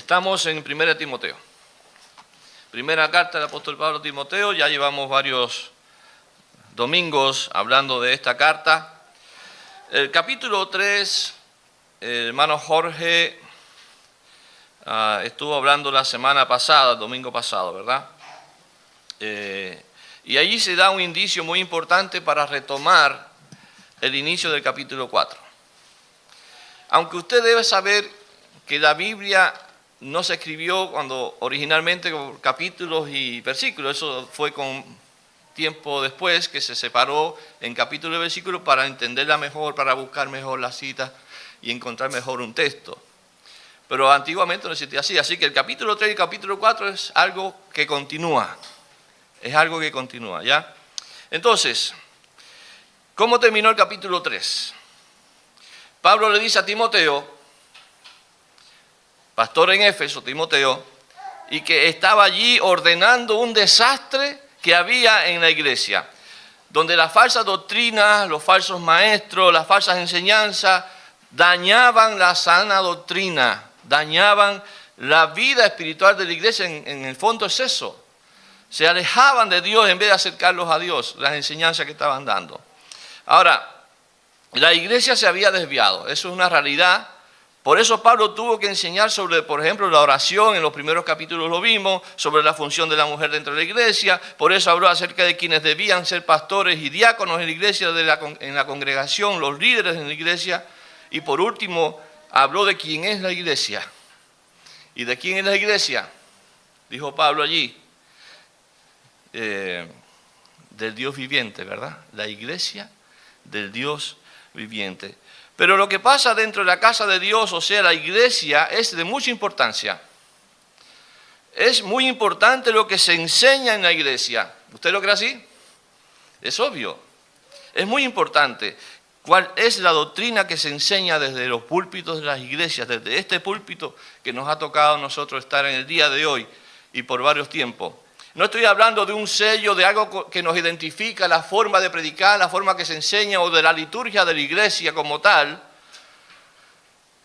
Estamos en 1 Timoteo. Primera carta del apóstol Pablo a Timoteo, ya llevamos varios domingos hablando de esta carta. El capítulo 3, el hermano Jorge estuvo hablando la semana pasada, el domingo pasado, ¿verdad? Y allí se da un indicio muy importante para retomar el inicio del capítulo 4. Aunque usted debe saber que la Biblia no se escribió originalmente con capítulos y versículos, eso fue con tiempo después que se separó en capítulos y versículos para entenderla mejor, para buscar mejor las citas y encontrar mejor un texto. Pero antiguamente no existía así, así que el capítulo 3 y el capítulo 4 es algo que continúa, ¿ya? Entonces, ¿cómo terminó el capítulo 3? Pablo le dice a Timoteo, pastor en Éfeso, Timoteo, y que estaba allí ordenando un desastre que había en la iglesia, donde la falsa doctrina, los falsos maestros, las falsas enseñanzas dañaban la sana doctrina, dañaban la vida espiritual de la iglesia. En el fondo es eso. Se alejaban de Dios en vez de acercarlos a Dios, las enseñanzas que estaban dando. Ahora, la iglesia se había desviado, eso es una realidad. Por eso Pablo tuvo que enseñar sobre, por ejemplo, la oración. En los primeros capítulos lo vimos, sobre la función de la mujer dentro de la iglesia. Por eso habló acerca de quienes debían ser pastores y diáconos en la iglesia, en la congregación, los líderes en la iglesia. Y por último, habló de quién es la iglesia. ¿Y de quién es la iglesia? Dijo Pablo allí, del Dios viviente, ¿verdad? La iglesia del Dios viviente. Pero lo que pasa dentro de la casa de Dios, o sea, la iglesia, es de mucha importancia. Es muy importante lo que se enseña en la iglesia. ¿Usted lo cree así? Es obvio. Es muy importante. ¿Cuál es la doctrina que se enseña desde los púlpitos de las iglesias, desde este púlpito que nos ha tocado a nosotros estar en el día de hoy y por varios tiempos? No estoy hablando de un sello, de algo que nos identifica, la forma de predicar, la forma que se enseña o de la liturgia de la iglesia como tal.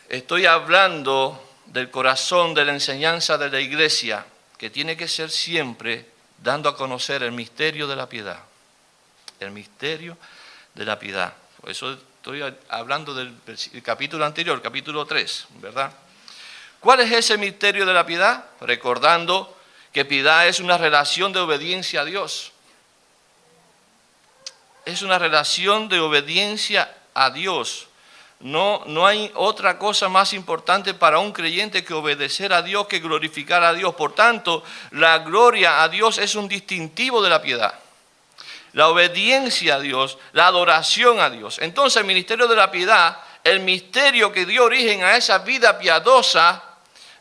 Estoy hablando del corazón de la enseñanza de la iglesia, que tiene que ser siempre dando a conocer el misterio de la piedad. El misterio de la piedad. Por eso estoy hablando del capítulo anterior, capítulo 3, ¿verdad? ¿Cuál es ese misterio de la piedad? Recordando que piedad es una relación de obediencia a Dios. Es una relación de obediencia a Dios. No hay otra cosa más importante para un creyente que obedecer a Dios, que glorificar a Dios. Por tanto, la gloria a Dios es un distintivo de la piedad. La obediencia a Dios, la adoración a Dios. Entonces, el ministerio de la piedad, el misterio que dio origen a esa vida piadosa,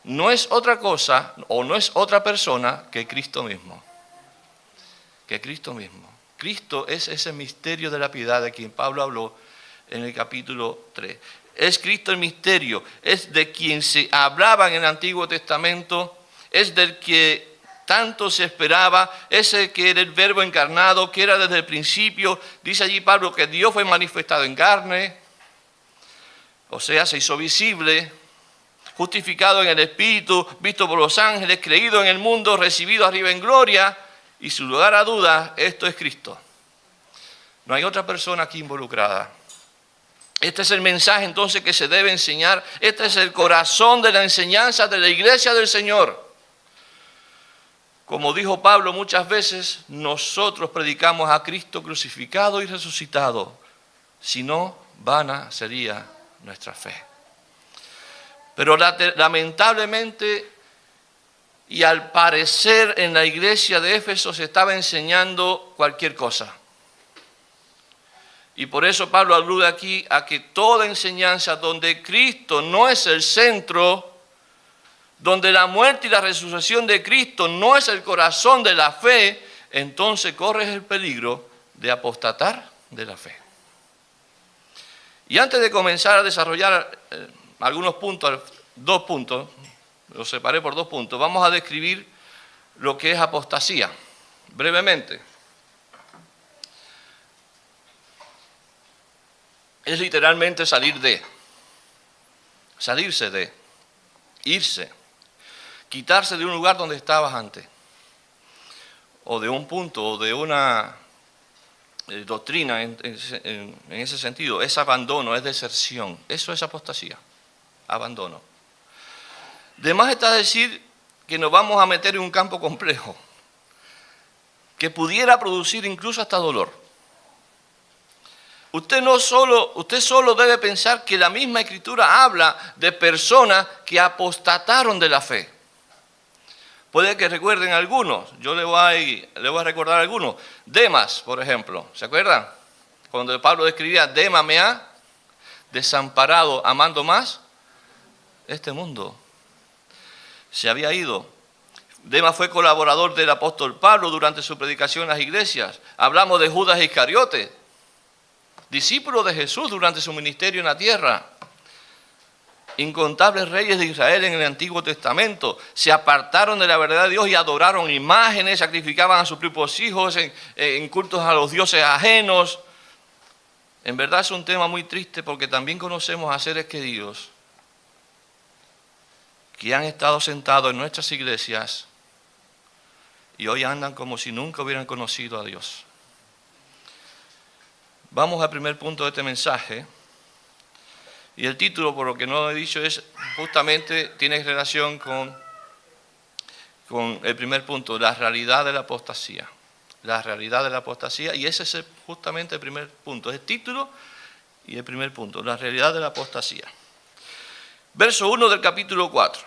no es otra cosa o no es otra persona que Cristo mismo. Que Cristo mismo. Cristo es ese misterio de la piedad de quien Pablo habló en el capítulo 3. Es Cristo el misterio, es de quien se hablaba en el Antiguo Testamento, es del que tanto se esperaba, ese que era el verbo encarnado, que era desde el principio. Dice allí Pablo que Dios fue manifestado en carne, o sea, se hizo visible, justificado en el Espíritu, visto por los ángeles, creído en el mundo, recibido arriba en gloria, y sin lugar a dudas, esto es Cristo. No hay otra persona aquí involucrada. Este es el mensaje entonces que se debe enseñar. Este es el corazón de la enseñanza de la iglesia del Señor. Como dijo Pablo muchas veces, nosotros predicamos a Cristo crucificado y resucitado. Si no, vana sería nuestra fe. Pero lamentablemente y al parecer en la iglesia de Éfeso se estaba enseñando cualquier cosa. Y por eso Pablo alude aquí a que toda enseñanza donde Cristo no es el centro, donde la muerte y la resurrección de Cristo no es el corazón de la fe, entonces corres el peligro de apostatar de la fe. Y antes de comenzar a desarrollar algunos puntos, 2 puntos, los separé por 2 puntos, vamos a describir lo que es apostasía, brevemente. Es literalmente salir de, salirse de, irse. quitarse de un lugar donde estabas antes, o de un punto, o de una doctrina en ese sentido. Es abandono, es deserción. Eso es apostasía, abandono. De más está decir que nos vamos a meter en un campo complejo, que pudiera producir incluso hasta dolor. Usted solo debe pensar que la misma Escritura habla de personas que apostataron de la fe. Puede que recuerden algunos, yo le voy a recordar algunos. Demas, por ejemplo, ¿se acuerdan? Cuando Pablo escribía, Demas me ha desamparado, amando más este mundo. Se había ido. Demas fue colaborador del apóstol Pablo durante su predicación en las iglesias. Hablamos de Judas Iscariote, discípulo de Jesús durante su ministerio en la tierra. Incontables reyes de Israel en el Antiguo Testamento se apartaron de la verdad de Dios y adoraron imágenes, sacrificaban a sus propios hijos en cultos a los dioses ajenos. En verdad es un tema muy triste porque también conocemos a seres queridos que han estado sentados en nuestras iglesias y hoy andan como si nunca hubieran conocido a Dios. Vamos al primer punto de este mensaje. Y el título, por lo que no he dicho, es justamente, tiene relación con el primer punto, la realidad de la apostasía. La realidad de la apostasía, y ese es justamente el primer punto. Es el título y el primer punto, la realidad de la apostasía. Verso 1 del capítulo 4.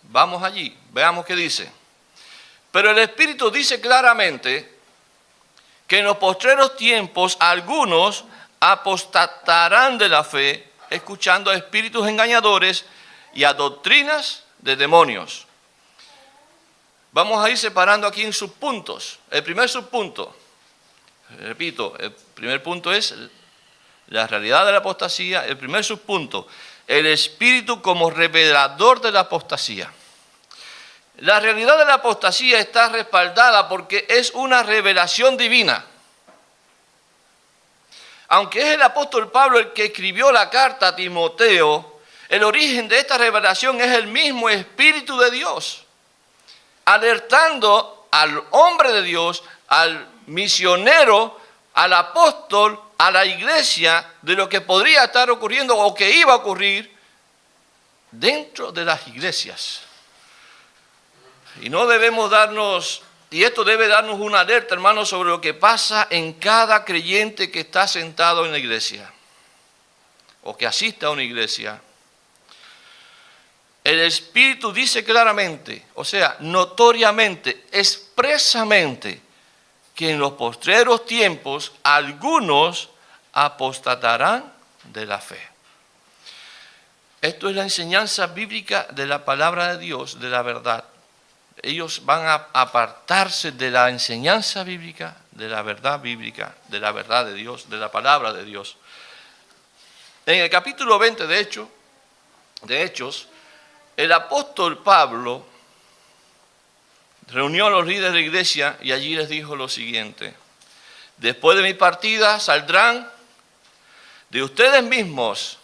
Vamos allí, veamos qué dice. Pero el Espíritu dice claramente que en los postreros tiempos algunos apostatarán de la fe, escuchando a espíritus engañadores y a doctrinas de demonios. Vamos a ir separando aquí en subpuntos. El primer subpunto, repito, el primer punto es la realidad de la apostasía. El primer subpunto, el espíritu como revelador de la apostasía. La realidad de la apostasía está respaldada porque es una revelación divina. Aunque es el apóstol Pablo el que escribió la carta a Timoteo, el origen de esta revelación es el mismo Espíritu de Dios, alertando al hombre de Dios, al misionero, al apóstol, a la iglesia, de lo que podría estar ocurriendo o que iba a ocurrir dentro de las iglesias. Y no debemos darnos... Y esto debe darnos una alerta, hermanos, sobre lo que pasa en cada creyente que está sentado en la iglesia o que asiste a una iglesia. El Espíritu dice claramente, o sea, notoriamente, expresamente, que en los postreros tiempos algunos apostatarán de la fe. Esto es la enseñanza bíblica de la palabra de Dios, de la verdad. Ellos van a apartarse de la enseñanza bíblica, de la verdad bíblica, de la verdad de Dios, de la palabra de Dios. En el capítulo 20 de Hechos, el apóstol Pablo reunió a los líderes de la iglesia y allí les dijo lo siguiente: después de mi partida saldrán de ustedes mismos.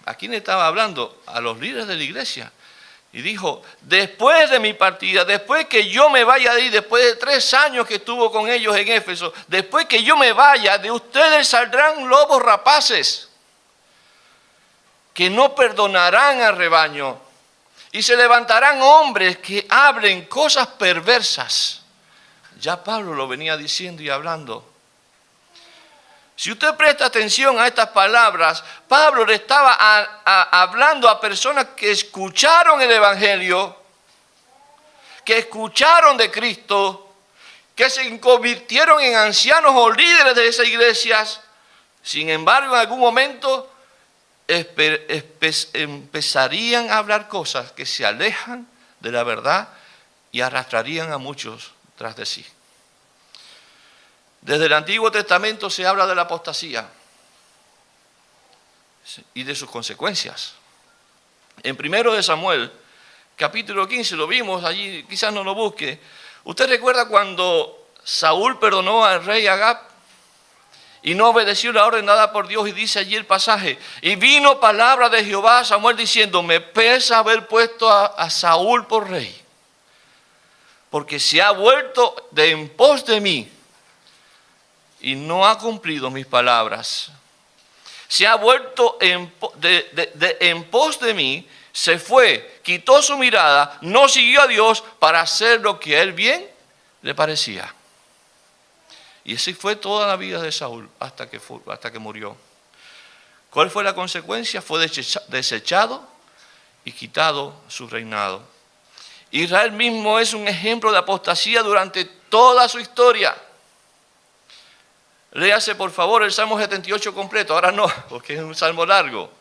¿A quién estaba hablando? A los líderes de la iglesia. Y dijo, después de mi partida, después que yo me vaya de ahí, después de 3 años que estuvo con ellos en Éfeso, después que yo me vaya, de ustedes saldrán lobos rapaces que no perdonarán al rebaño. Y se levantarán hombres que hablen cosas perversas. Ya Pablo lo venía diciendo y hablando. Si usted presta atención a estas palabras, Pablo le estaba hablando a personas que escucharon el Evangelio, que escucharon de Cristo, que se convirtieron en ancianos o líderes de esas iglesias. Sin embargo, en algún momento empezarían a hablar cosas que se alejan de la verdad y arrastrarían a muchos tras de sí. Desde el Antiguo Testamento se habla de la apostasía y de sus consecuencias. En 1 de Samuel, capítulo 15, lo vimos allí, quizás no lo busque. ¿Usted recuerda cuando Saúl perdonó al rey Agab y no obedeció la orden dada por Dios. Y dice allí el pasaje: y vino palabra de Jehová a Samuel diciendo: me pesa haber puesto a Saúl por rey, porque se ha vuelto de en pos de mí y no ha cumplido mis palabras. Se ha vuelto en pos de mí, se fue, quitó su mirada, no siguió a Dios para hacer lo que a él bien le parecía. Y así fue toda la vida de Saúl hasta que murió. ¿Cuál fue la consecuencia? Fue desechado y quitado su reinado. Israel mismo es un ejemplo de apostasía durante toda su historia. Léase por favor el Salmo 78 completo. Ahora no, porque es un salmo largo.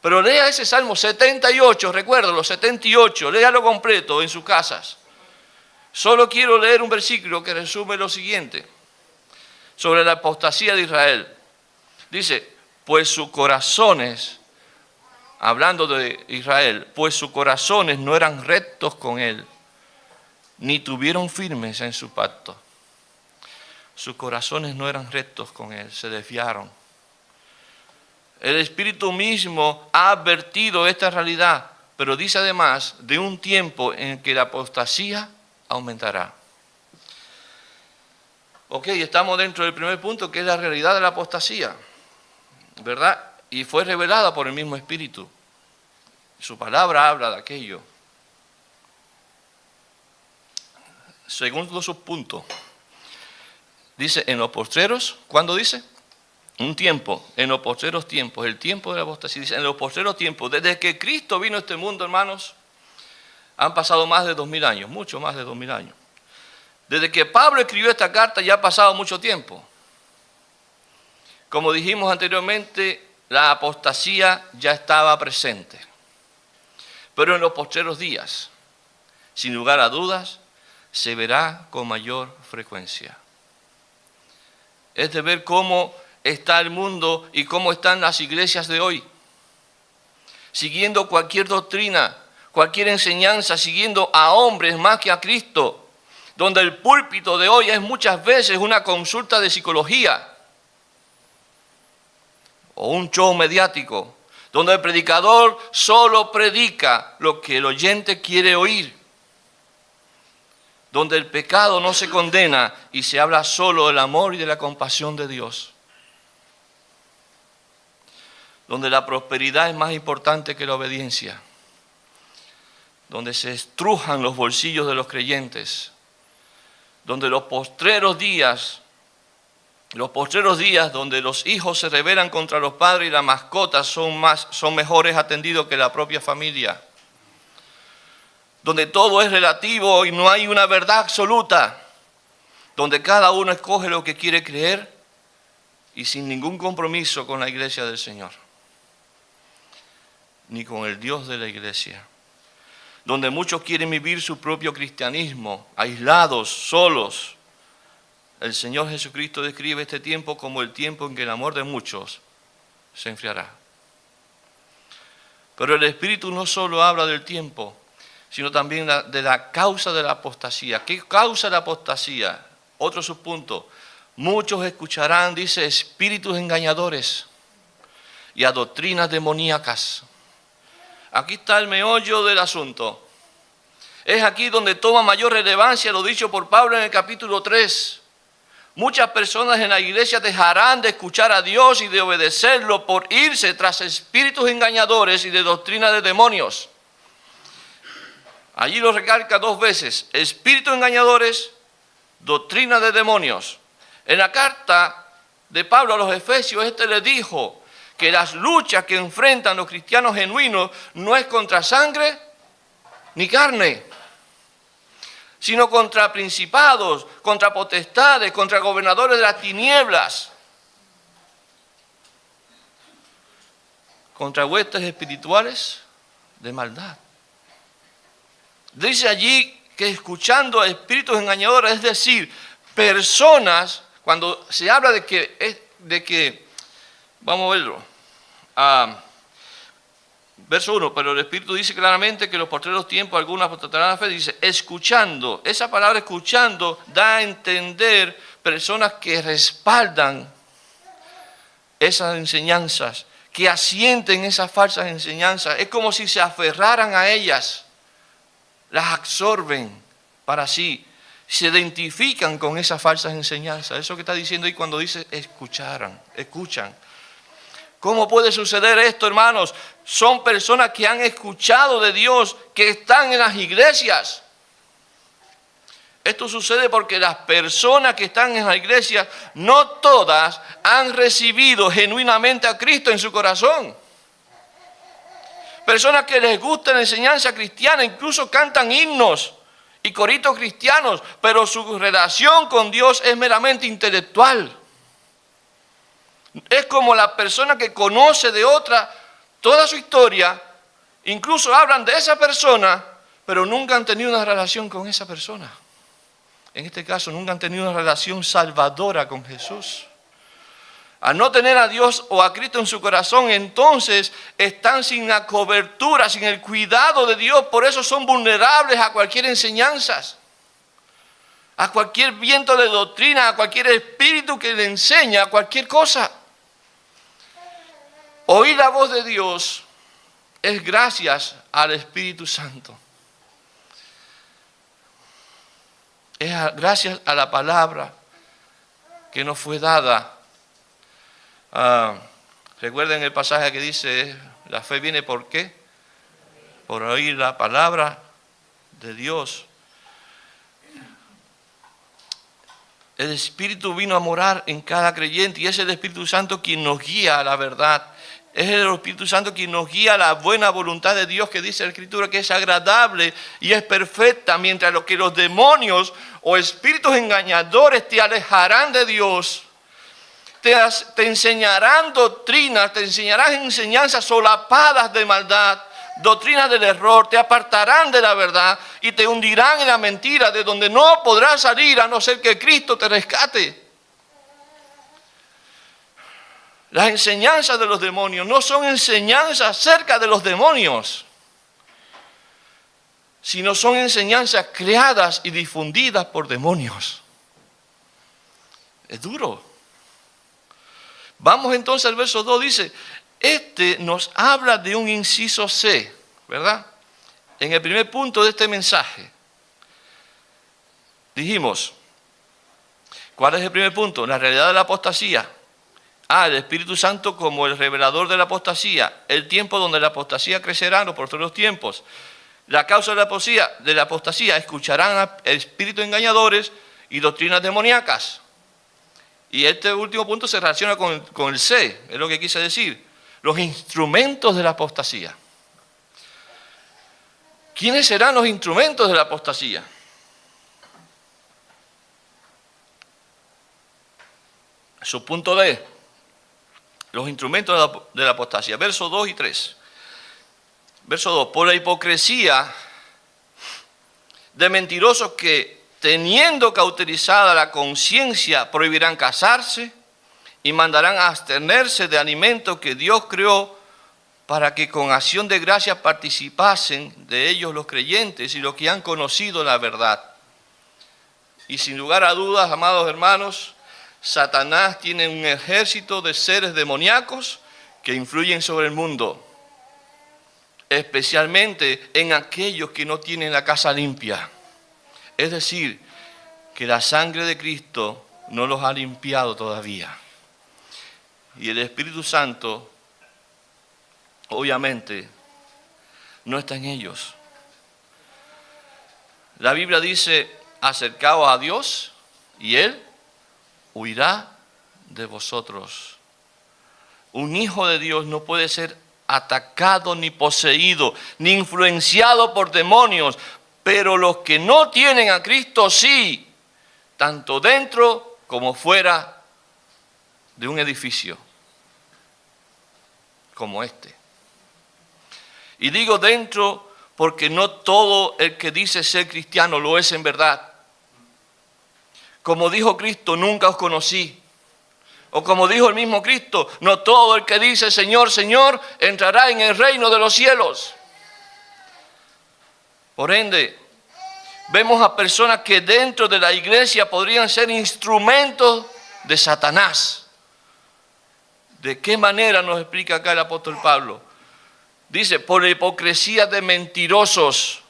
Pero lea ese Salmo 78, recuerda los 78, léalo completo en sus casas. Solo quiero leer un versículo que resume lo siguiente sobre la apostasía de Israel. Dice: pues sus corazones, hablando de Israel, pues sus corazones no eran rectos con él, ni tuvieron firmes en su pacto. Sus corazones no eran rectos con él, se desviaron. El Espíritu mismo ha advertido esta realidad, pero dice además de un tiempo en que la apostasía aumentará. Ok, estamos dentro del primer punto, que es la realidad de la apostasía, ¿verdad? Y fue revelada por el mismo Espíritu. Su palabra habla de aquello. Segundo subpunto, dice en los postreros, ¿cuándo dice? Un tiempo, en los postreros tiempos, el tiempo de la apostasía. Dice en los postreros tiempos, desde que Cristo vino a este mundo, hermanos, han pasado más de 2000 años, mucho más de 2000 años. Desde que Pablo escribió esta carta ya ha pasado mucho tiempo. Como dijimos anteriormente, la apostasía ya estaba presente. Pero en los postreros días, sin lugar a dudas, se verá con mayor frecuencia. Es de ver cómo está el mundo y cómo están las iglesias de hoy, siguiendo cualquier doctrina, cualquier enseñanza, siguiendo a hombres más que a Cristo, donde el púlpito de hoy es muchas veces una consulta de psicología o un show mediático, donde el predicador solo predica lo que el oyente quiere oír, donde el pecado no se condena y se habla solo del amor y de la compasión de Dios, donde la prosperidad es más importante que la obediencia, donde se estrujan los bolsillos de los creyentes, donde los postreros días donde los hijos se rebelan contra los padres y las mascotas son mejores atendidos que la propia familia, donde todo es relativo y no hay una verdad absoluta, donde cada uno escoge lo que quiere creer y sin ningún compromiso con la iglesia del Señor, ni con el Dios de la iglesia, donde muchos quieren vivir su propio cristianismo, aislados, solos. El Señor Jesucristo describe este tiempo como el tiempo en que el amor de muchos se enfriará. Pero el Espíritu no solo habla del tiempo, sino también de la causa de la apostasía. ¿Qué causa la apostasía? Otro subpunto. Muchos escucharán, dice, espíritus engañadores y a doctrinas demoníacas. Aquí está el meollo del asunto. Es aquí donde toma mayor relevancia lo dicho por Pablo en el capítulo 3. Muchas personas en la iglesia dejarán de escuchar a Dios y de obedecerlo por irse tras espíritus engañadores y de doctrina de demonios. Allí lo recalca 2 veces, espíritus engañadores, doctrina de demonios. En la carta de Pablo a los Efesios, le dijo que las luchas que enfrentan los cristianos genuinos no es contra sangre ni carne, sino contra principados, contra potestades, contra gobernadores de las tinieblas, contra huestes espirituales de maldad. Dice allí que escuchando a espíritus engañadores, es decir, personas, cuando se habla de que vamos a verlo, verso 1, pero el Espíritu dice claramente que en los postreros tiempos algunos apostatarán la fe, dice, escuchando. Esa palabra escuchando da a entender personas que respaldan esas enseñanzas, que asienten esas falsas enseñanzas. Es como si se aferraran a ellas, las absorben para sí, se identifican con esas falsas enseñanzas. Eso que está diciendo ahí cuando dice escuchan. ¿Cómo puede suceder esto, hermanos? Son personas que han escuchado de Dios, que están en las iglesias. Esto sucede porque las personas que están en la iglesia, no todas han recibido genuinamente a Cristo en su corazón. Personas que les gusta la enseñanza cristiana, incluso cantan himnos y coritos cristianos, pero su relación con Dios es meramente intelectual. Es como la persona que conoce de otra toda su historia, incluso hablan de esa persona, pero nunca han tenido una relación con esa persona. En este caso, nunca han tenido una relación salvadora con Jesús. Al no tener a Dios o a Cristo en su corazón, entonces están sin la cobertura, sin el cuidado de Dios. Por eso son vulnerables a cualquier enseñanza, a cualquier viento de doctrina, a cualquier espíritu que le enseña cualquier cosa. Oír la voz de Dios es gracias al Espíritu Santo. Es gracias a la palabra que nos fue dada. Recuerden el pasaje que dice, la fe viene ¿por qué? Por oír la palabra de Dios. El Espíritu vino a morar en cada creyente y es el Espíritu Santo quien nos guía a la verdad. Es el Espíritu Santo quien nos guía a la buena voluntad de Dios, que dice la Escritura que es agradable y es perfecta, mientras que los demonios o espíritus engañadores te alejarán de Dios. Te enseñarán doctrinas, te enseñarán enseñanzas solapadas de maldad, doctrinas del error, te apartarán de la verdad y te hundirán en la mentira, de donde no podrás salir a no ser que Cristo te rescate. Las enseñanzas de los demonios no son enseñanzas acerca de los demonios, sino son enseñanzas creadas y difundidas por demonios. Es duro. Vamos entonces al verso 2, dice, este nos habla de un inciso C, ¿verdad? En el primer punto de este mensaje. Dijimos, ¿cuál es el primer punto? La realidad de la apostasía. El Espíritu Santo como el revelador de la apostasía, el tiempo donde la apostasía crecerá en los posteriores tiempos. La causa de la apostasía, escucharán a espíritus engañadores y doctrinas demoníacas. Y este último punto se relaciona con el C, es lo que quise decir, los instrumentos de la apostasía. ¿Quiénes serán los instrumentos de la apostasía? Su punto D. Los instrumentos de la apostasía, versos 2 y 3. Verso 2, por la hipocresía de mentirosos que, teniendo cauterizada la conciencia, prohibirán casarse y mandarán a abstenerse de alimentos que Dios creó para que con acción de gracia participasen de ellos los creyentes y los que han conocido la verdad. Y sin lugar a dudas, amados hermanos, Satanás tiene un ejército de seres demoníacos que influyen sobre el mundo, especialmente en aquellos que no tienen la casa limpia. Es decir, que la sangre de Cristo no los ha limpiado todavía. Y el Espíritu Santo, obviamente, no está en ellos. La Biblia dice, acercaos a Dios y Él huirá de vosotros. Un hijo de Dios no puede ser atacado, ni poseído, ni influenciado por demonios, pero los que no tienen a Cristo sí, tanto dentro como fuera de un edificio como este. Y digo dentro porque no todo el que dice ser cristiano lo es en verdad. Como dijo Cristo, nunca os conocí. O como dijo el mismo Cristo, no todo el que dice Señor, Señor, entrará en el reino de los cielos. Por ende, vemos a personas que dentro de la iglesia podrían ser instrumentos de Satanás, ¿De qué manera nos explica acá el apóstol Pablo? Dice, por la hipocresía de mentirosos.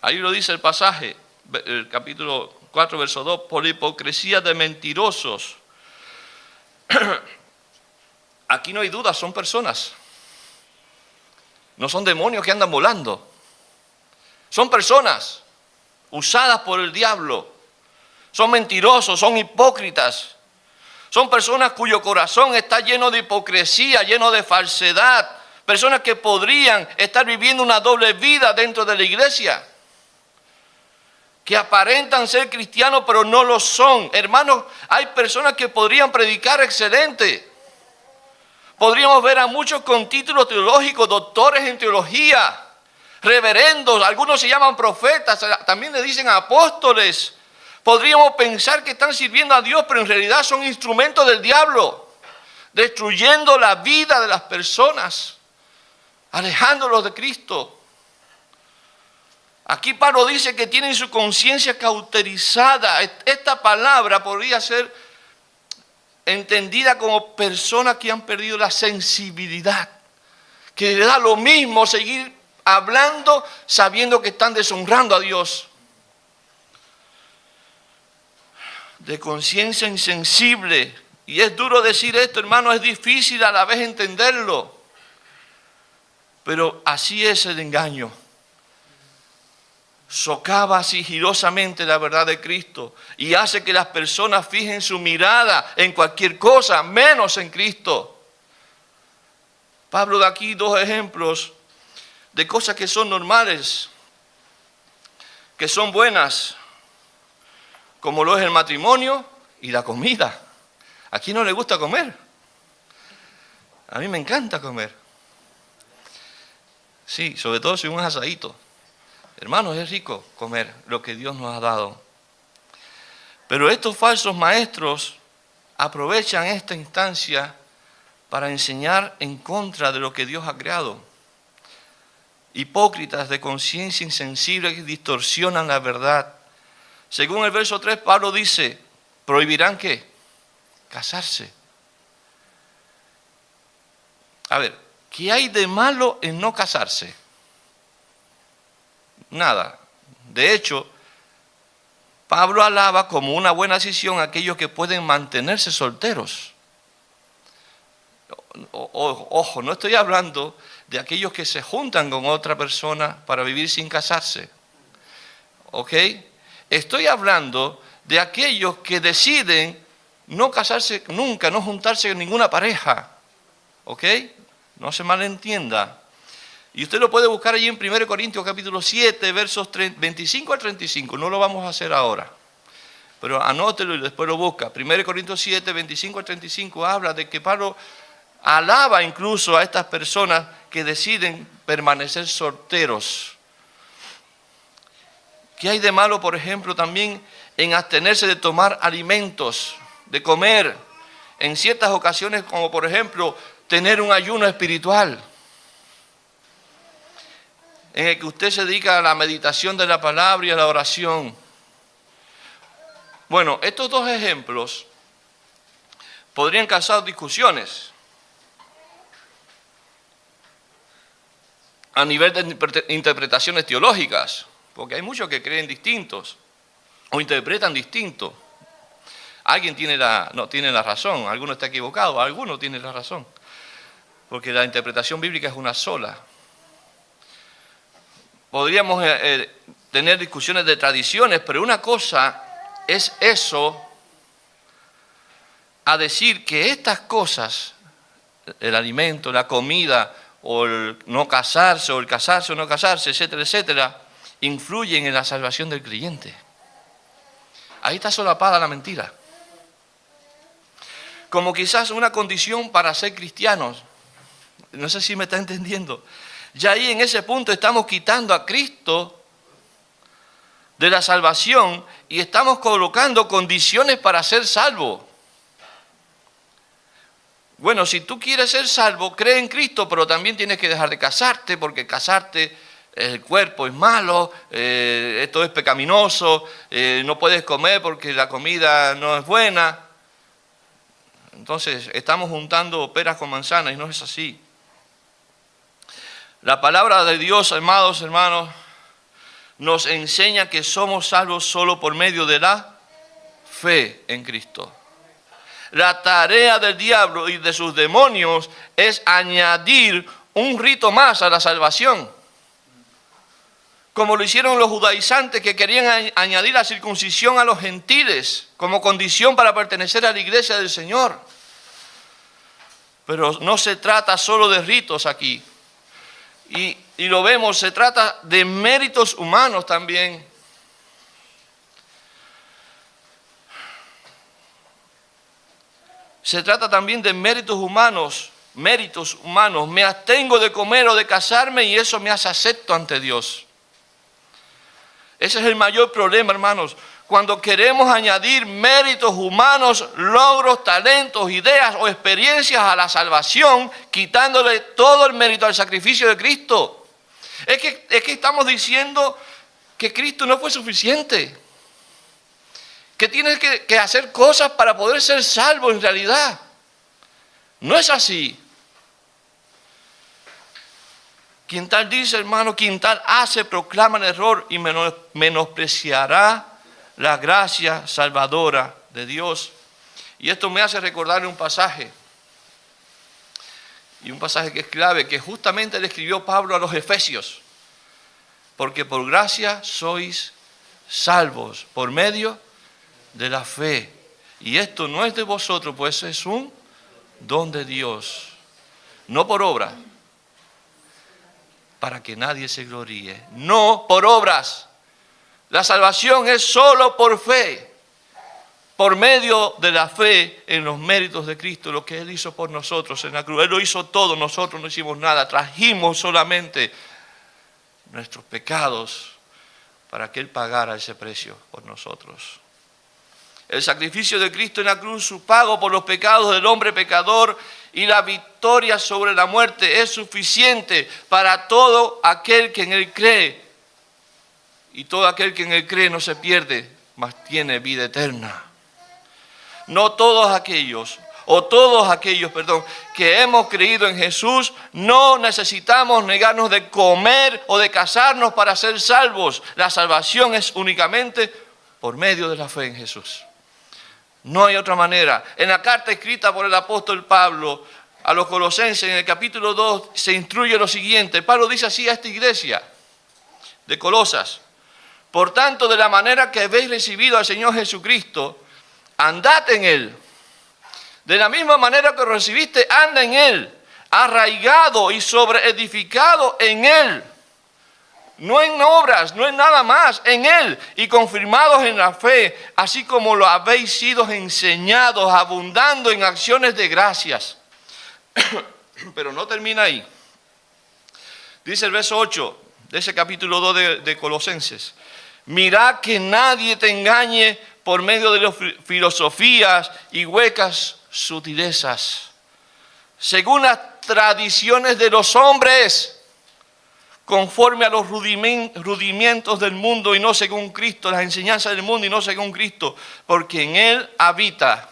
Ahí lo dice el pasaje, el capítulo 4, verso 2, por la hipocresía de mentirosos. Aquí no hay duda, son personas. No son demonios que andan volando. Son personas usadas por el diablo. Son mentirosos, son hipócritas. Son personas cuyo corazón está lleno de hipocresía, lleno de falsedad. Personas que podrían estar viviendo una doble vida dentro de la iglesia. Que aparentan ser cristianos pero no lo son. Hermanos, hay personas que podrían predicar excelente. Podríamos ver a muchos con títulos teológicos, doctores en teología, reverendos, algunos se llaman profetas, también le dicen apóstoles. Podríamos pensar que están sirviendo a Dios, pero en realidad son instrumentos del diablo, destruyendo la vida de las personas, alejándolos de Cristo. Aquí Pablo dice que tienen su conciencia cauterizada. Esta palabra podría ser entendida como personas que han perdido la sensibilidad, que les da lo mismo seguir hablando sabiendo que están deshonrando a Dios. De conciencia insensible. Y es duro decir esto, hermano, es difícil a la vez entenderlo. Pero así es el engaño. Socava sigilosamente la verdad de Cristo y hace que las personas fijen su mirada en cualquier cosa, menos en Cristo. Pablo da aquí dos ejemplos de cosas que son normales, que son buenas, como lo es el matrimonio y la comida. ¿A quién no le gusta comer? A mí me encanta comer. Sí, sobre todo si un asadito. Hermanos, es rico comer lo que Dios nos ha dado. Pero estos falsos maestros aprovechan esta instancia para enseñar en contra de lo que Dios ha creado. Hipócritas de conciencia insensible que distorsionan la verdad. Según el verso 3, Pablo dice, ¿prohibirán qué? Casarse. A ver, ¿qué hay de malo en no casarse? Nada. De hecho, Pablo alaba como una buena decisión a aquellos que pueden mantenerse solteros. Ojo, no estoy hablando de aquellos que se juntan con otra persona para vivir sin casarse. ¿Ok? Estoy hablando de aquellos que deciden no casarse nunca, no juntarse con ninguna pareja. ¿Ok? No se malentienda. Y usted lo puede buscar allí en 1 Corintios capítulo 7, versos 25 al 35. No lo vamos a hacer ahora. Pero anótelo y después lo busca. 1 Corintios 7, 25 al 35 habla de que Pablo alaba incluso a estas personas que deciden permanecer solteros. ¿Qué hay de malo, por ejemplo, también en abstenerse de tomar alimentos, de comer, en ciertas ocasiones, como por ejemplo, tener un ayuno espiritual, en el que usted se dedica a la meditación de la palabra y a la oración? Bueno, estos dos ejemplos podrían causar discusiones a nivel de interpretaciones teológicas, porque hay muchos que creen distintos o interpretan distinto. Alguien no tiene la razón, alguno está equivocado, alguno tiene la razón, porque la interpretación bíblica es una sola. Podríamos tener discusiones de tradiciones, pero una cosa es eso, a decir que estas cosas, el alimento, la comida, o el no casarse, o el casarse o no casarse, etcétera, etcétera, influyen en la salvación del creyente. Ahí está solapada la mentira. Como quizás una condición para ser cristianos. No sé si me está entendiendo. Ya ahí en ese punto estamos quitando a Cristo de la salvación y estamos colocando condiciones para ser salvo. Bueno, si tú quieres ser salvo, cree en Cristo, pero también tienes que dejar de casarte, porque casarte, el cuerpo es malo, esto es pecaminoso, no puedes comer porque la comida no es buena. Entonces estamos juntando peras con manzanas y no es así. La palabra de Dios, amados hermanos, nos enseña que somos salvos solo por medio de la fe en Cristo. La tarea del diablo y de sus demonios es añadir un rito más a la salvación. Como lo hicieron los judaizantes que querían añadir la circuncisión a los gentiles como condición para pertenecer a la iglesia del Señor. Pero no se trata solo de ritos aquí. Y lo vemos, se trata de méritos humanos también. Se trata también de méritos humanos. Me abstengo de comer o de casarme y eso me hace acepto ante Dios. Ese es el mayor problema, hermanos. Cuando queremos añadir méritos humanos, logros, talentos, ideas o experiencias a la salvación, quitándole todo el mérito al sacrificio de Cristo. Es que estamos diciendo que Cristo no fue suficiente. Que tienes que hacer cosas para poder ser salvo en realidad. No es así. Quien tal dice, hermano, quien tal hace, proclama el error y menospreciará la gracia salvadora de Dios. Y esto me hace recordar un pasaje. Y un pasaje que es clave, que justamente le escribió Pablo a los Efesios. Porque por gracia sois salvos por medio de la fe. Y esto no es de vosotros, pues es un don de Dios. No por obra, para que nadie se gloríe. No por obras. La salvación es solo por fe. Por medio de la fe en los méritos de Cristo, lo que Él hizo por nosotros en la cruz. Él lo hizo todo, nosotros no hicimos nada. Trajimos solamente nuestros pecados para que Él pagara ese precio por nosotros. El sacrificio de Cristo en la cruz, su pago por los pecados del hombre pecador y la victoria sobre la muerte es suficiente para todo aquel que en Él cree. Y todo aquel que en Él cree no se pierde, mas tiene vida eterna. No todos aquellos que hemos creído en Jesús, no necesitamos negarnos de comer o de casarnos para ser salvos. La salvación es únicamente por medio de la fe en Jesús. No hay otra manera. En la carta escrita por el apóstol Pablo a los Colosenses, en el capítulo 2, se instruye lo siguiente. Pablo dice así a esta iglesia de Colosas: por tanto, de la manera que habéis recibido al Señor Jesucristo, andad en Él. De la misma manera que recibiste, anda en Él, arraigado y sobreedificado en Él. No en obras, no en nada más, en Él, y confirmados en la fe, así como lo habéis sido enseñados, abundando en acciones de gracias. Pero no termina ahí. Dice el verso 8 de ese capítulo 2 de Colosenses: mirad que nadie te engañe por medio de las filosofías y huecas sutilezas, según las tradiciones de los hombres, conforme a los rudimentos del mundo y no según Cristo, las enseñanzas del mundo y no según Cristo, porque en Él habita,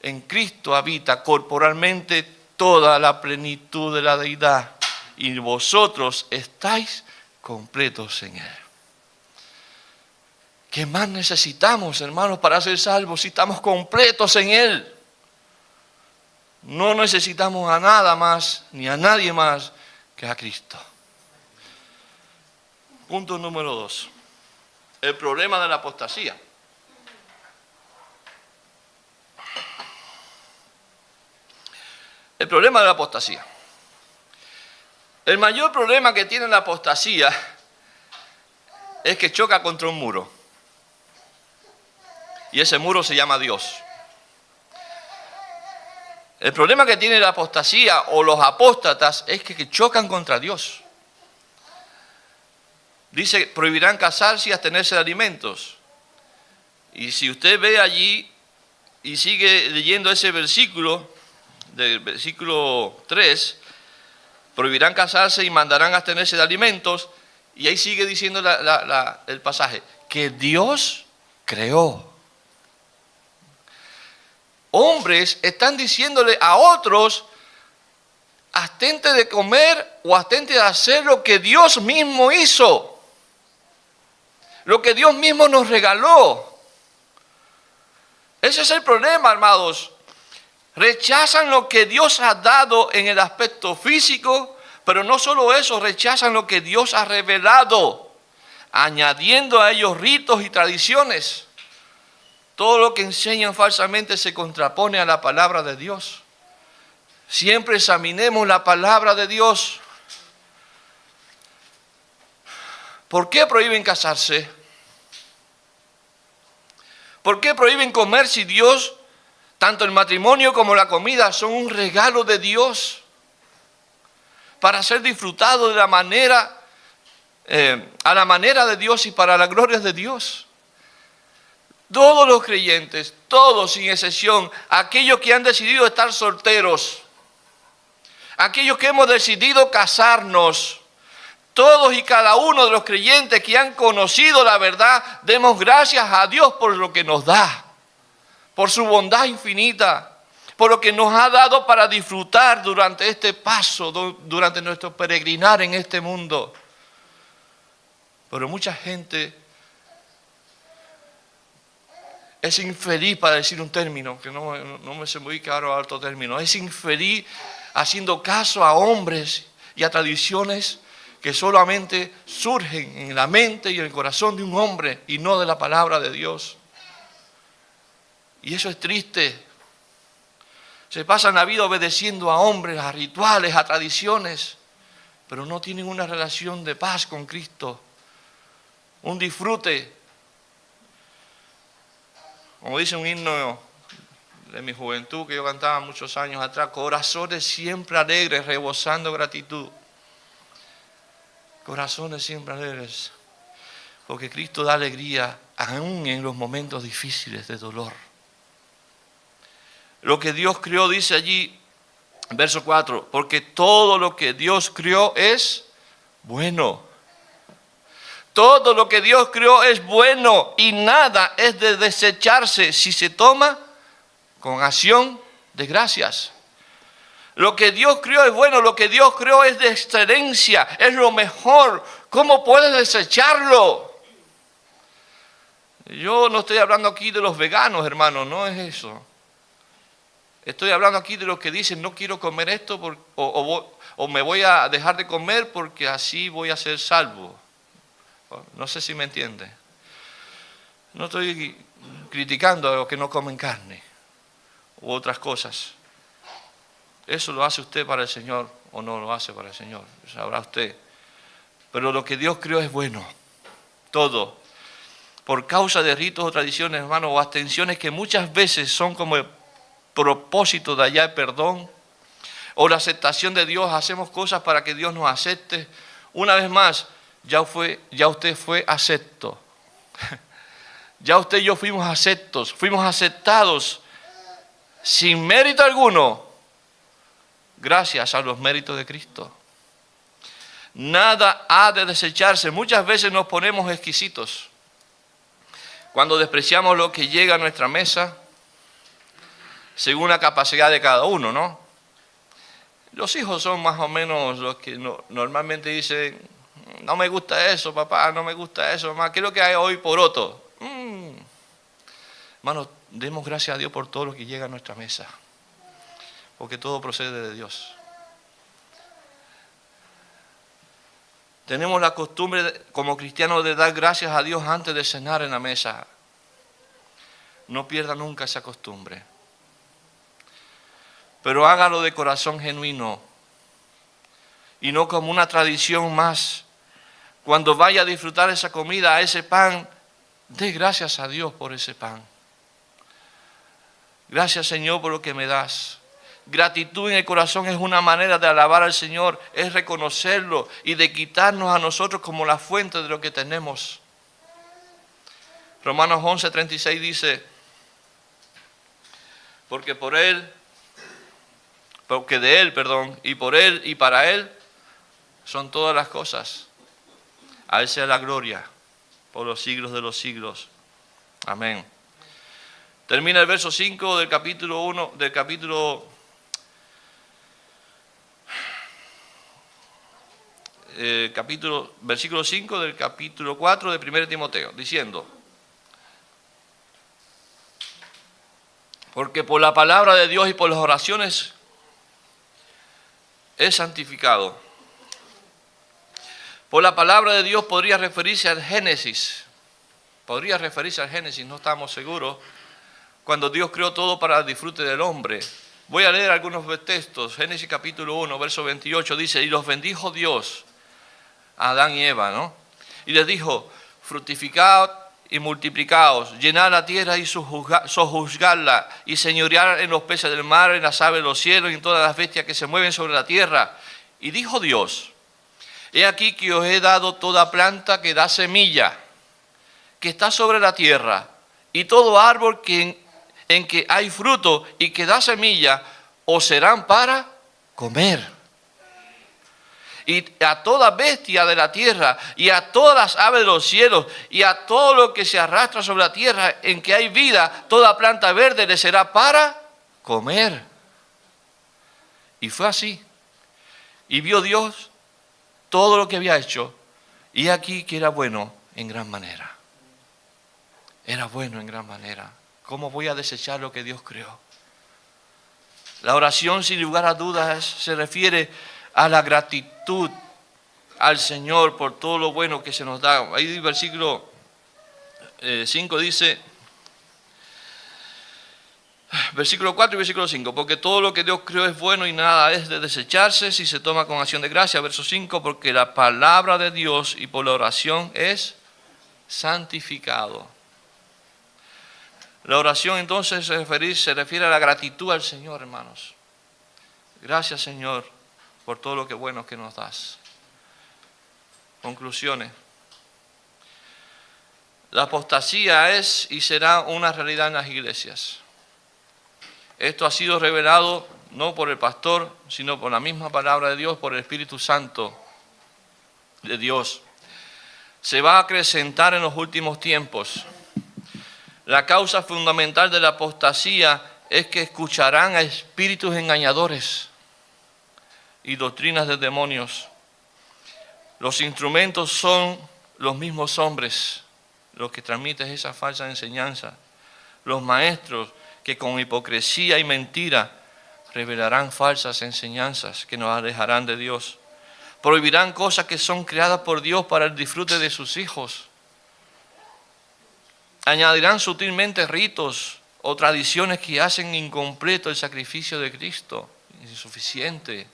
en Cristo habita corporalmente toda la plenitud de la deidad, y vosotros estáis completos en Él. ¿Qué más necesitamos, hermanos, para ser salvos si estamos completos en Él? No necesitamos a nada más ni a nadie más que a Cristo. Punto número 2. El problema de la apostasía. El problema de la apostasía. El mayor problema que tiene la apostasía es que choca contra un muro. Y ese muro se llama Dios. El problema que tiene la apostasía o los apóstatas es que chocan contra Dios. Dice, prohibirán casarse y abstenerse de alimentos. Y si usted ve allí y sigue leyendo ese versículo, del versículo 3, prohibirán casarse y mandarán abstenerse de alimentos, y ahí sigue diciendo el pasaje, que Dios creó. hombres están diciéndole a otros, abstente de comer o abstente de hacer lo que Dios mismo hizo, lo que Dios mismo nos regaló. Ese es el problema, amados. Rechazan lo que Dios ha dado en el aspecto físico, pero no solo eso, rechazan lo que Dios ha revelado, añadiendo a ellos ritos y tradiciones. Todo lo que enseñan falsamente se contrapone a la palabra de Dios. Siempre examinemos la palabra de Dios. ¿Por qué prohíben casarse? ¿Por qué prohíben comer si Dios, tanto el matrimonio como la comida, son un regalo de Dios para ser disfrutado de la manera, a la manera de Dios y para la gloria de Dios? Todos los creyentes, todos sin excepción, aquellos que han decidido estar solteros, aquellos que hemos decidido casarnos, todos y cada uno de los creyentes que han conocido la verdad, demos gracias a Dios por lo que nos da, por su bondad infinita, por lo que nos ha dado para disfrutar durante este paso, durante nuestro peregrinar en este mundo. Pero mucha gente es infeliz, para decir un término, que no me sé muy claro alto término, es infeliz haciendo caso a hombres y a tradiciones que solamente surgen en la mente y en el corazón de un hombre y no de la palabra de Dios. Y eso es triste. Se pasan la vida obedeciendo a hombres, a rituales, a tradiciones, pero no tienen una relación de paz con Cristo, un disfrute. Como dice un himno de mi juventud que yo cantaba muchos años atrás, corazones siempre alegres, rebosando gratitud. Corazones siempre alegres, porque Cristo da alegría aún en los momentos difíciles de dolor. Lo que Dios creó, dice allí, verso 4, porque todo lo que Dios creó es bueno. Todo lo que Dios creó es bueno y nada es de desecharse si se toma con acción de gracias. Lo que Dios creó es bueno, lo que Dios creó es de excelencia, es lo mejor. ¿Cómo puedes desecharlo? Yo no estoy hablando aquí de los veganos, hermanos, no es eso. Estoy hablando aquí de los que dicen, no quiero comer esto o me voy a dejar de comer porque así voy a ser salvo. No sé si me entiende. No estoy criticando a los que no comen carne u otras cosas. Eso lo hace usted para el Señor o no lo hace para el Señor, sabrá usted. Pero lo que Dios creó es bueno, todo. Por causa de ritos o tradiciones, hermanos, o abstenciones que muchas veces son como el propósito de hallar perdón o la aceptación de Dios, hacemos cosas para que Dios nos acepte. Una vez más, ya usted fue acepto. Ya usted y yo fuimos aceptos, fuimos aceptados sin mérito alguno, gracias a los méritos de Cristo. Nada ha de desecharse. Muchas veces nos ponemos exquisitos cuando despreciamos lo que llega a nuestra mesa según la capacidad de cada uno, ¿no? Los hijos son más o menos los que normalmente dicen, no me gusta eso, papá, no me gusta eso, mamá, ¿qué es lo que hay hoy por otro? Hermanos, demos gracias a Dios por todo lo que llega a nuestra mesa, porque todo procede de Dios. Tenemos la costumbre como cristianos de dar gracias a Dios antes de cenar en la mesa. No pierda nunca esa costumbre. Pero hágalo de corazón genuino y no como una tradición más. Cuando vaya a disfrutar esa comida, ese pan, dé gracias a Dios por ese pan. Gracias, Señor, por lo que me das. Gratitud en el corazón es una manera de alabar al Señor, es reconocerlo y de quitarnos a nosotros como la fuente de lo que tenemos. Romanos 11:36 dice, porque de Él, y por Él y para Él son todas las cosas. A Él sea la gloria por los siglos de los siglos. Amén. Termina el verso 5 del capítulo 1, versículo 5 del capítulo 4 de 1 Timoteo, diciendo: porque por la palabra de Dios y por las oraciones es santificado. Por la palabra de Dios podría referirse al Génesis. No estamos seguros. Cuando Dios creó todo para el disfrute del hombre. Voy a leer algunos textos. Génesis capítulo 1, verso 28 dice: y los bendijo Dios a Adán y Eva, ¿no? Y les dijo: fructificad y multiplicaos, llenad la tierra y sojuzgadla, y señorear en los peces del mar, en las aves de los cielos y en todas las bestias que se mueven sobre la tierra. Y dijo Dios: he aquí que os he dado toda planta que da semilla, que está sobre la tierra, y todo árbol en que hay fruto y que da semilla, os serán para comer. Y a toda bestia de la tierra, y a todas las aves de los cielos, y a todo lo que se arrastra sobre la tierra en que hay vida, toda planta verde le será para comer. Y fue así. Y vio Dios todo lo que había hecho, y aquí que era bueno en gran manera. Era bueno en gran manera. ¿Cómo voy a desechar lo que Dios creó? La oración, sin lugar a dudas, se refiere a la gratitud al Señor por todo lo bueno que se nos da. Ahí el versículo 5 dice, versículo 4 y versículo 5, porque todo lo que Dios creó es bueno y nada es de desecharse si se toma con acción de gracia. Verso 5, porque la palabra de Dios y por la oración es santificado. La oración entonces se refiere a la gratitud al Señor, hermanos. Gracias, Señor, por todo lo que bueno que nos das. Conclusiones. La apostasía es y será una realidad en las iglesias. Esto ha sido revelado no por el pastor, sino por la misma palabra de Dios, por el Espíritu Santo de Dios. Se va a acrecentar en los últimos tiempos. La causa fundamental de la apostasía es que escucharán a espíritus engañadores y doctrinas de demonios. Los instrumentos son los mismos hombres, los que transmiten esa falsa enseñanza. Los maestros que con hipocresía y mentira revelarán falsas enseñanzas que nos alejarán de Dios. Prohibirán cosas que son creadas por Dios para el disfrute de sus hijos. Añadirán sutilmente ritos o tradiciones que hacen incompleto el sacrificio de Cristo, insuficiente.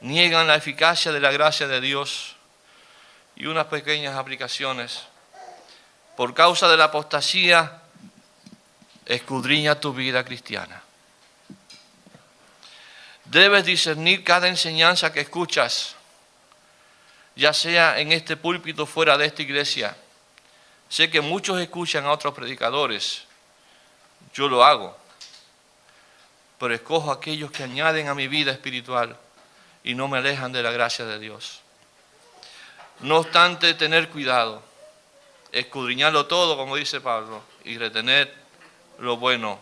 Niegan la eficacia de la gracia de Dios. Y unas pequeñas aplicaciones. Por causa de la apostasía, escudriña tu vida cristiana. Debes discernir cada enseñanza que escuchas, ya sea en este púlpito o fuera de esta iglesia. Sé que muchos escuchan a otros predicadores. Yo lo hago. Pero escojo aquellos que añaden a mi vida espiritual y no me alejan de la gracia de Dios. No obstante, tener cuidado, escudriñarlo todo, como dice Pablo, y retener lo bueno.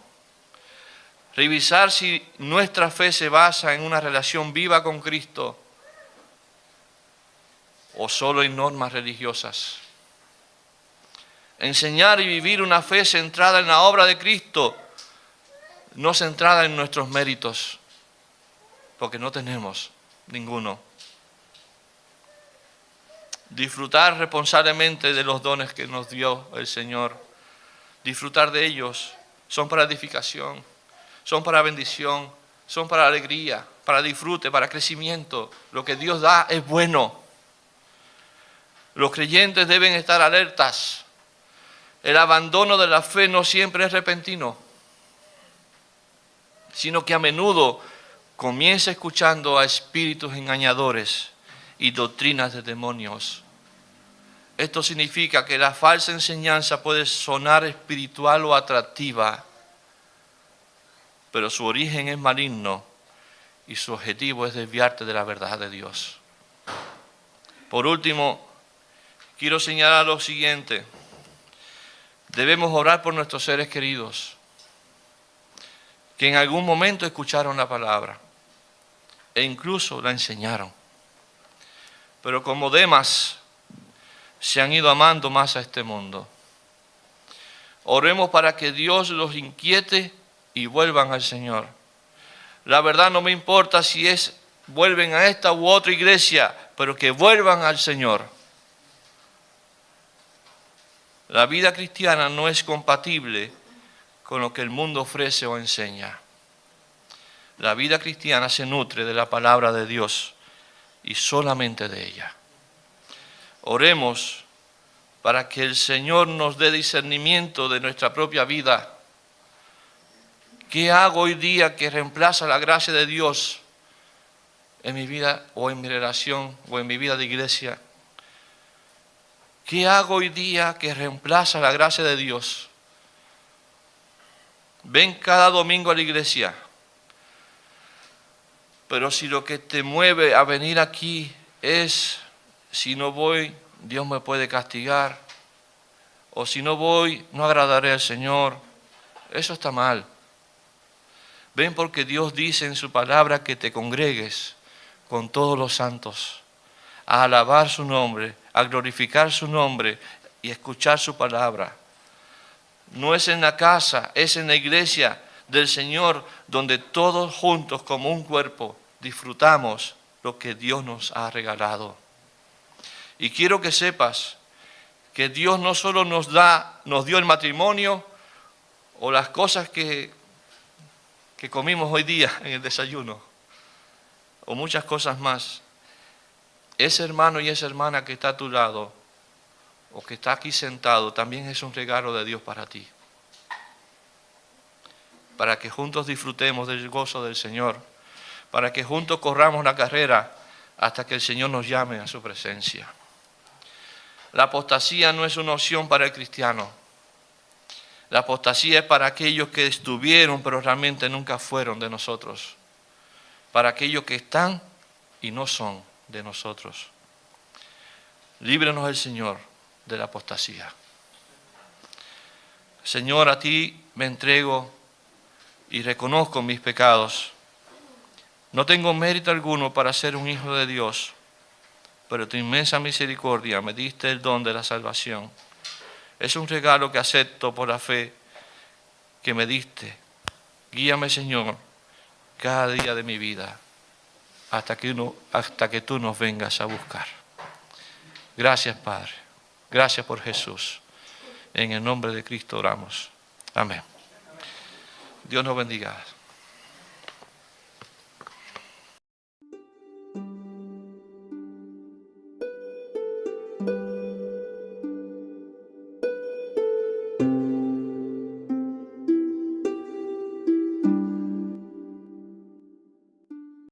Revisar si nuestra fe se basa en una relación viva con Cristo o solo en normas religiosas. Enseñar y vivir una fe centrada en la obra de Cristo, no centrada en nuestros méritos, porque no tenemos ninguno. Disfrutar responsablemente de los dones que nos dio el Señor. Disfrutar de ellos. Son para edificación, son para bendición, son para alegría, para disfrute, para crecimiento. Lo que Dios da es bueno. Los creyentes deben estar alertas. El abandono de la fe no siempre es repentino, sino que a menudo comienza escuchando a espíritus engañadores y doctrinas de demonios. Esto significa que la falsa enseñanza puede sonar espiritual o atractiva, pero su origen es maligno y su objetivo es desviarte de la verdad de Dios. Por último, quiero señalar lo siguiente. Debemos orar por nuestros seres queridos, que en algún momento escucharon la palabra e incluso la enseñaron. Pero como Demas, se han ido amando más a este mundo. Oremos para que Dios los inquiete y vuelvan al Señor. La verdad no me importa si vuelven a esta u otra iglesia, pero que vuelvan al Señor. La vida cristiana no es compatible con lo que el mundo ofrece o enseña. La vida cristiana se nutre de la palabra de Dios y solamente de ella. Oremos para que el Señor nos dé discernimiento de nuestra propia vida. ¿Qué hago hoy día que reemplaza la gracia de Dios en mi vida o en mi relación o en mi vida de iglesia? ¿Qué hago hoy día que reemplaza la gracia de Dios? Ven cada domingo a la iglesia, pero si lo que te mueve a venir aquí es, si no voy, Dios me puede castigar, o si no voy, no agradaré al Señor, eso está mal. Ven porque Dios dice en su palabra que te congregues con todos los santos, a alabar su nombre, a glorificar su nombre y escuchar su palabra. No es en la casa, es en la iglesia del Señor donde todos juntos como un cuerpo disfrutamos lo que Dios nos ha regalado. Y quiero que sepas que Dios no solo nos dio el matrimonio o las cosas que comimos hoy día en el desayuno, o muchas cosas más. Ese hermano y esa hermana que está a tu lado, o que está aquí sentado, también es un regalo de Dios para ti. Para que juntos disfrutemos del gozo del Señor, para que juntos corramos la carrera hasta que el Señor nos llame a su presencia. La apostasía no es una opción para el cristiano. La apostasía es para aquellos que estuvieron, pero realmente nunca fueron de nosotros. Para aquellos que están y no son de nosotros. Líbranos el Señor de la apostasía. Señor, a ti me entrego y reconozco mis pecados. No tengo mérito alguno para ser un hijo de Dios, pero tu inmensa misericordia me diste el don de la salvación. Es un regalo que acepto por la fe que me diste. Guíame, Señor, cada día de mi vida hasta que tú nos vengas a buscar. Gracias, Padre. Gracias por Jesús. En el nombre de Cristo oramos. Amén. Dios nos bendiga.